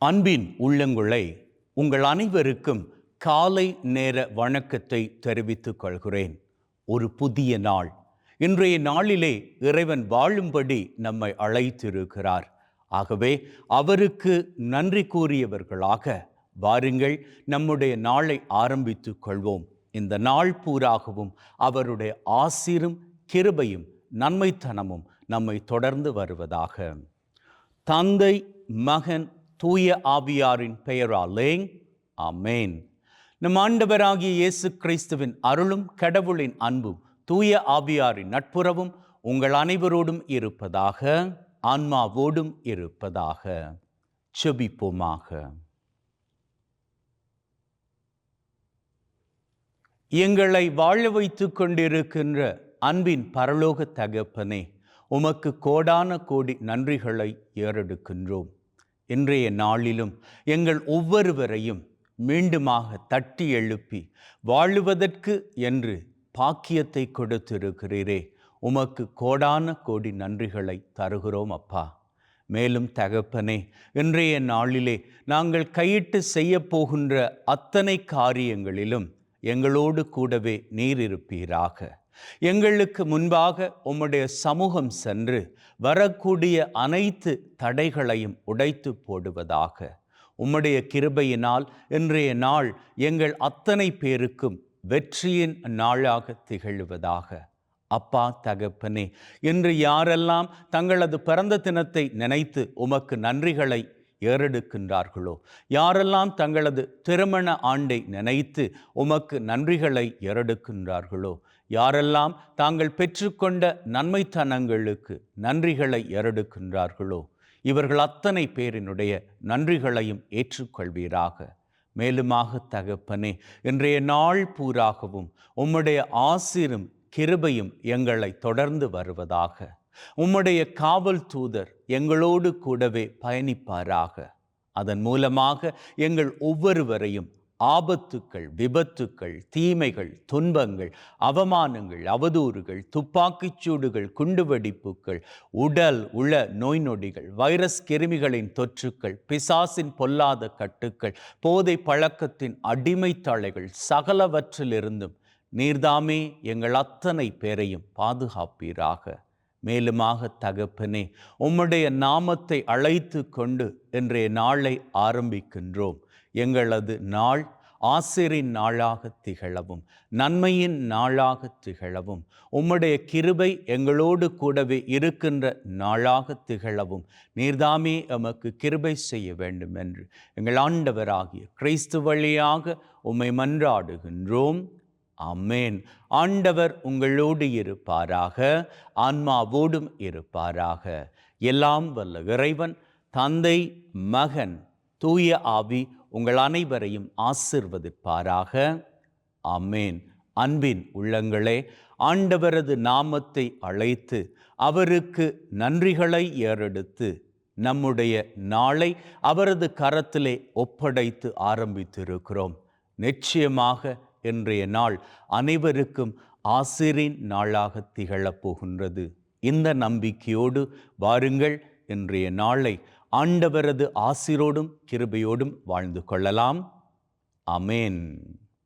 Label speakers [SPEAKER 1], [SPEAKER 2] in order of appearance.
[SPEAKER 1] அன்பின் உள்ளங்களை உங்கள் அனைவருக்கும் காலை நேர வணக்கத்தை தெரிவித்துக் கொள்கிறேன். ஒரு புதிய நாள், இன்றைய நாளிலே இறைவன் வாழும்படி நம்மை அழைத்திருக்கிறார். ஆகவே அவருக்கு நன்றி கூறியவர்களாக வாருங்கள், நம்முடைய நாளை ஆரம்பித்துக் கொள்வோம். இந்த நாள் பூராகவும் அவருடைய ஆசீரும் கிருபையும் நன்மைத்தனமும் நம்மை தொடர்ந்து வருவதாக. தந்தை, மகன், தூய ஆவியாரின் பெயராலே ஆமென். நம் ஆண்டவராகிய இயேசு கிறிஸ்துவின் அருளும் கடவுளின் அன்பும் தூய ஆவியாரின் நட்புறவும் உங்கள் அனைவரோடும் இருப்பதாக, ஆன்மாவோடும் இருப்பதாக. செபிப்போமாக. எங்களை வாழ வைத்துக் கொண்டிருக்கின்ற அன்பின் பரலோக தகப்பனே, உமக்கு கோடான கோடி நன்றிகளை ஏறெடுக்கின்றோம். இன்றைய நாளிலும் எங்கள் ஒவ்வொருவரையும் மீண்டுமாக தட்டி எழுப்பி வாழுவதற்கு என்று பாக்கியத்தை கொடுத்திருக்கிறீரே, உமக்கு கோடான கோடி நன்றிகளை தருகிறோம் அப்பா. மேலும் தகப்பனே, இன்றைய நாளிலே நாங்கள் கையிட்டு செய்ய போகின்ற அத்தனை காரியங்களிலும் எங்களோடு கூடவே நீர் இருப்பீராக. எங்களுக்கு முன்பாக உம்முடைய சமூகம் சென்று வரக்கூடிய அனைத்து தடைகளையும் உடைத்து போடுவதாக. உம்முடைய கிருபையினால் இன்றைய நாள் எங்கள் அத்தனை பேருக்கும் வெற்றியின் நாளாக திகழ்வதாக. அப்பா தகப்பனே, இன்று யாரெல்லாம் தங்களது பிறந்த தினத்தை நினைத்து உமக்கு நன்றிகளை ஏறெடுக்கின்றார்களோ, யாரெல்லாம் தங்களது திருமண ஆண்டை நினைத்து உமக்கு நன்றிகளை ஏறெடுக்கின்றார்களோ, யாரெல்லாம் தாங்கள் பெற்றுக்கொண்ட நன்மைத்தனங்களுக்கு நன்றிகளை ஏறெடுக்கின்றார்களோ, இவர்கள் அத்தனை பேரினுடைய நன்றிகளையும் ஏற்றுக்கொள்வீராக. மேலுமாக தகப்பனே, இன்றைய நாள் பூராகவும் உம்முடைய ஆசீரும் கிருபையும் எங்களை தொடர்ந்து வருவதாக. உம்முடைய காவல் தூதர் எங்களோடு கூடவே பயணிப்பாராக. அதன் மூலமாக எங்கள் ஒவ்வொருவரையும் ஆபத்துக்கள், விபத்துக்கள், தீமைகள், துன்பங்கள், அவமானங்கள், அவதூறுகள், துப்பாக்கிச்சூடுகள், குண்டுவெடிப்புகள், உடல் உள நோய் நொடிகள், வைரஸ் கிருமிகளின் தொற்றுக்கள், பிசாசின் பொல்லாத கட்டுக்கள், போதை பழக்கத்தின் அடிமை தளைகள் சகலவற்றிலிருந்தும் நீர்தாமே எங்கள் அத்தனை பேரையும் பாதுகாப்பீராக. மேலுமாக தகப்பனே, உம்முடைய நாமத்தை அழைத்து கொண்டு இன்றைய நாளை ஆரம்பிக்கின்றோம். எங்களது நாள் ஆசிரின் நாளாக திகழவும், நன்மையின் நாளாக திகழவும், உம்முடைய கிருபை எங்களோடு கூடவே இருக்கின்ற நாளாக திகழவும் நீர்தாமே எமக்கு கிருபை செய்ய வேண்டும் என்று எங்கள் ஆண்டவராகிய கிறிஸ்து வழியாக உம்மை மன்றாடுகின்றோம். ஆமென். ஆண்டவர் உங்களோடு இருப்பாராக, ஆன்மாவோடும் இருப்பாராக. எல்லாம் வல்ல இறைவன் தந்தை, மகன், தூய ஆவி உங்கள் அனைவரையும் ஆசீர்வதிப்பாராக. ஆமென். அன்பின் உள்ளங்களே, ஆண்டவரது நாமத்தை அழைத்து அவருக்கு நன்றிகளை ஏறெடுத்து நம்முடைய நாளை அவரது கரத்திலே ஒப்படைத்து ஆரம்பித்திருக்கிறோம். நிச்சயமாக இன்றைய நாள் அனைவருக்கும் ஆசிரின் நாளாக திகழப் போகின்றது. இந்த நம்பிக்கையோடு வாருங்கள், இன்றைய நாளை ஆண்டவரது ஆசிரோடும் கிருபையோடும் வாழ்ந்து கொள்ளலாம். ஆமென்.